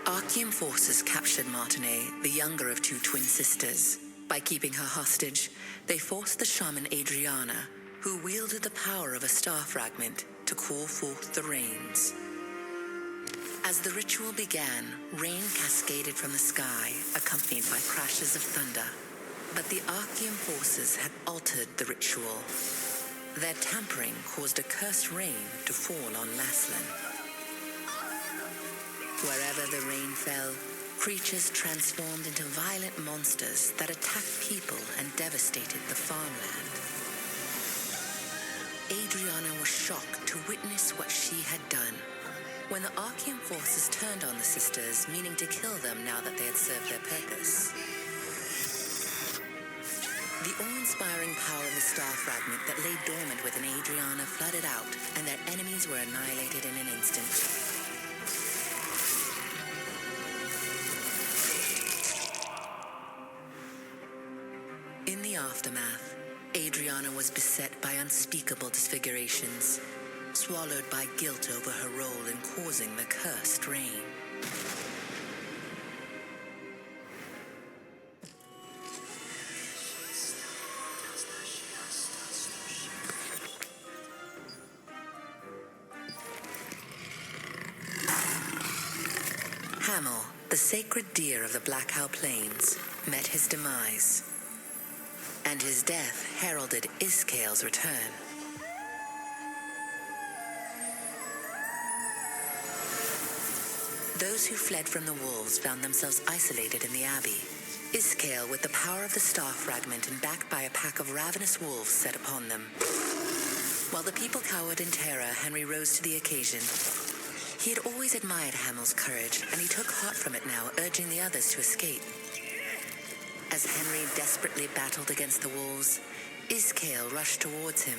Archean forces captured Martinet, the younger of two twin sisters. By keeping her hostage, they forced the shaman Adriana, who wielded the power of a star fragment, to call forth the rains. As the ritual began, rain cascaded from the sky, accompanied by crashes of thunder. But the Archean forces had altered the ritual. Their tampering caused a cursed rain to fall on Laslan. Wherever the rain fell, creatures transformed into violent monsters that attacked people and devastated the farmland. Adriana was shocked to witness what she had done. When the Archean forces turned on the sisters, meaning to kill them now that they had served their purpose. The awe-inspiring power of the star fragment that lay dormant within Adriana flooded out, and their enemies were annihilated in an instant. In the aftermath, Adriana was beset by unspeakable disfigurations, swallowed by guilt over her role in causing the cursed rain. Hamel, the sacred deer of the Black Owl Plains, met his demise, and his death heralded Iskael's return. Those who fled from the wolves found themselves isolated in the abbey. Iskael, with the power of the star fragment and backed by a pack of ravenous wolves, set upon them. While the people cowered in terror, Henry rose to the occasion. He had always admired Hamel's courage, and he took heart from it now, urging the others to escape. As Henry desperately battled against the wolves, Iskael rushed towards him.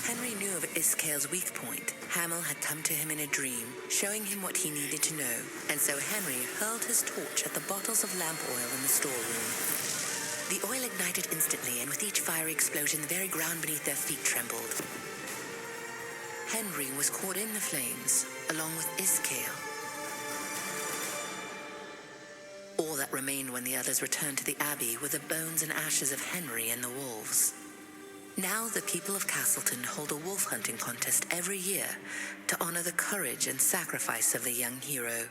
Henry knew of Iskael's weak point. Hamel had come to him in a dream, showing him what he needed to know, and so Henry hurled his torch at the bottles of lamp oil in the storeroom. The oil ignited instantly, and with each fiery explosion, the very ground beneath their feet trembled. Henry was caught in the flames, along with Iskael. All that remained when the others returned to the abbey were the bones and ashes of Henry and the wolves. Now the people of Castleton hold a wolf hunting contest every year to honor the courage and sacrifice of the young hero.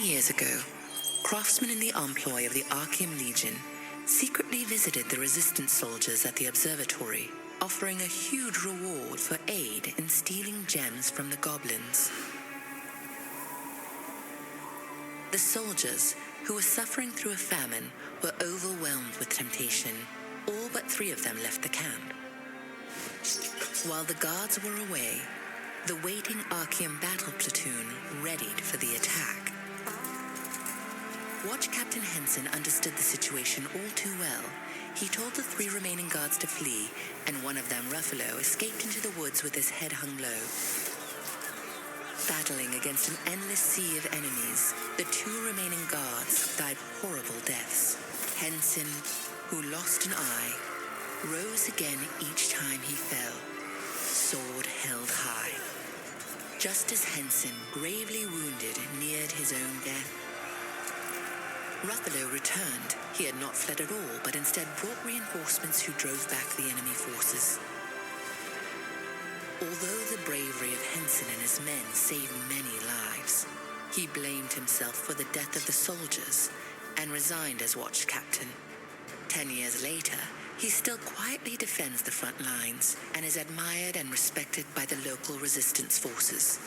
Years ago, craftsmen in the employ of the Archean Legion secretly visited the resistance soldiers at the observatory, offering a huge reward for aid in stealing gems from the goblins. The soldiers, who were suffering through a famine, were overwhelmed with temptation. All but 3 of them left the camp. While the guards were away, the waiting Archean battle platoon readied for the attack. Watch Captain Henson understood the situation all too well. He told the 3 remaining guards to flee, and one of them, Ruffalo, escaped into the woods with his head hung low. Battling against an endless sea of enemies, the 2 remaining guards died horrible deaths. Henson, who lost an eye, rose again each time he fell, sword held high. Just as Henson, gravely wounded, neared his own death, Ruffalo returned. He had not fled at all, but instead brought reinforcements who drove back the enemy forces. Although the bravery of Henson and his men saved many lives, he blamed himself for the death of the soldiers and resigned as watch captain. 10 years later, he still quietly defends the front lines and is admired and respected by the local resistance forces.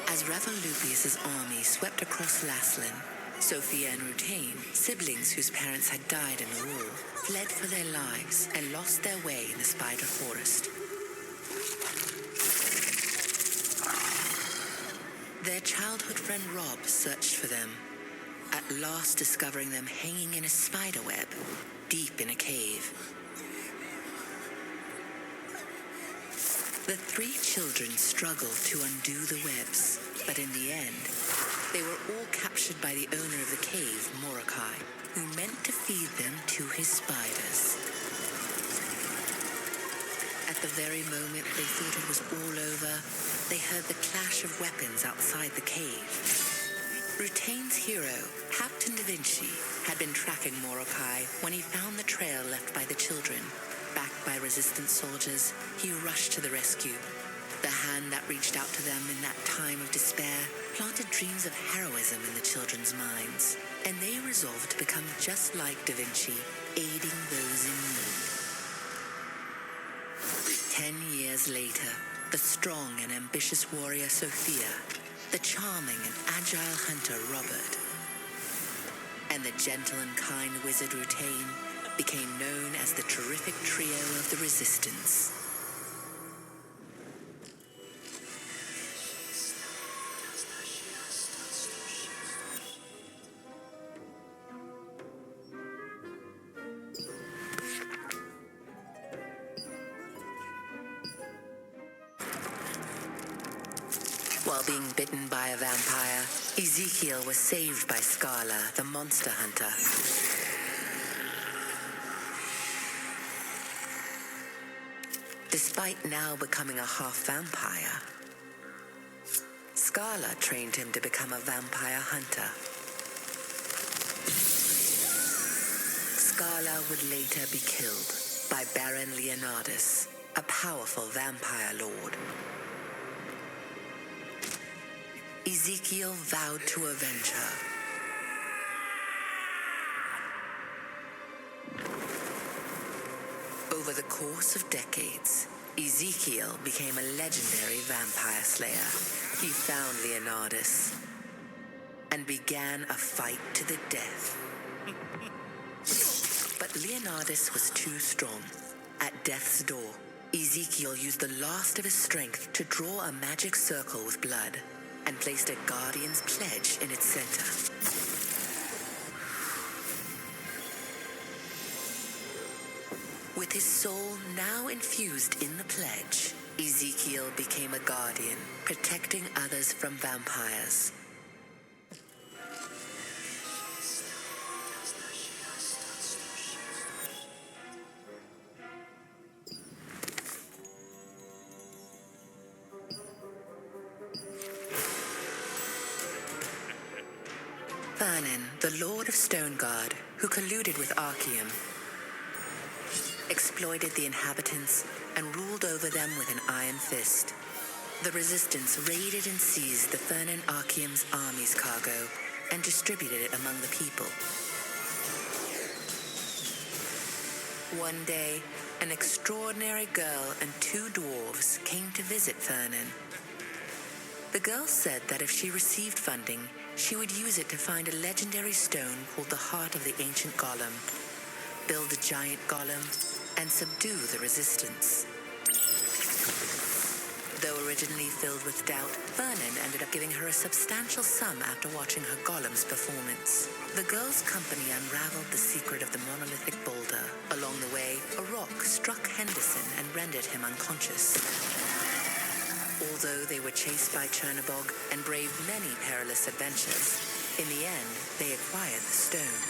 As Revolupius's army swept across Laslan, Sophia and Rutain, siblings whose parents had died in the war, fled for their lives and lost their way in the Spider Forest. Their childhood friend Rob searched for them, at last discovering them hanging in a spider web, deep in a cave. The three children struggled to undo the webs, but in the end, they were all captured by the owner of the cave, Mordecai, who meant to feed them to his spiders. At the very moment they thought it was all over, they heard the clash of weapons outside the cave. Rutain's hero, Captain Da Vinci, had been tracking Mordecai when he found the trail left by the children. Backed by resistance soldiers, he rushed to the rescue. The hand that reached out to them in that time of despair planted dreams of heroism in the children's minds, and they resolved to become just like Da Vinci, aiding those in need. 10 years later, the strong and ambitious warrior Sophia, the charming and agile hunter Robert, and the gentle and kind wizard Rutain became known as the terrific trio of the Resistance. While being bitten by a vampire, Ezekiel was saved by Scala, the monster hunter. Despite now becoming a half-vampire, Scala trained him to become a vampire hunter. Scala would later be killed by Baron Leonardus, a powerful vampire lord. Ezekiel vowed to avenge her. Over the course of decades, Ezekiel became a legendary vampire slayer. He found Leonardus and began a fight to the death. But Leonardus was too strong. At death's door, Ezekiel used the last of his strength to draw a magic circle with blood and placed a guardian's pledge in its center. With his soul now infused in the pledge, Ezekiel became a guardian, protecting others from vampires. Vernon, the Lord of Stoneguard, who colluded with Archeum, exploited the inhabitants and ruled over them with an iron fist. The Resistance raided and seized the Vernon Archeum's army's cargo and distributed it among the people. One day, an extraordinary girl and 2 dwarves came to visit Vernon. The girl said that if she received funding, she would use it to find a legendary stone called the Heart of the Ancient Golem, build a giant golem, and subdue the Resistance. Though originally filled with doubt, Vernon ended up giving her a substantial sum after watching her golem's performance. The girl's company unraveled the secret of the monolithic boulder. Along the way, a rock struck Henderson and rendered him unconscious. Although they were chased by Chernobog and braved many perilous adventures, in the end, they acquired the stone.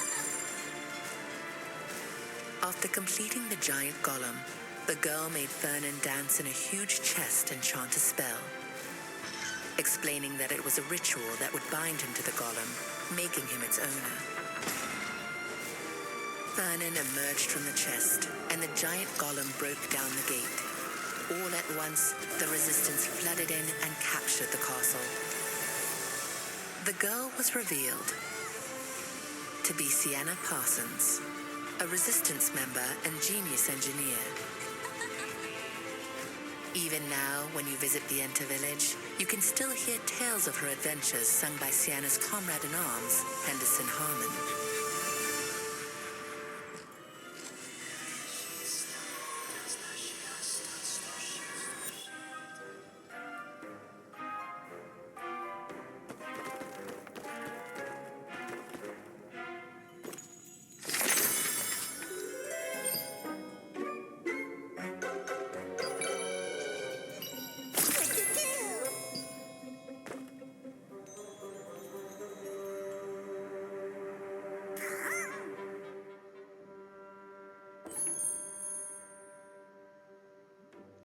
After completing the giant golem, The girl made Vernon dance in a huge chest and chant a spell, explaining that it was a ritual that would bind him to the golem, making him its owner. Vernon emerged from the chest, and the giant golem broke down the gate. All at once, the resistance flooded in and captured the castle. The girl was revealed to be Sienna Parsons, a resistance member and genius engineer. Even now, when you visit the Enter village, you can still hear tales of her adventures sung by Sienna's comrade-in-arms, Henderson Harmon.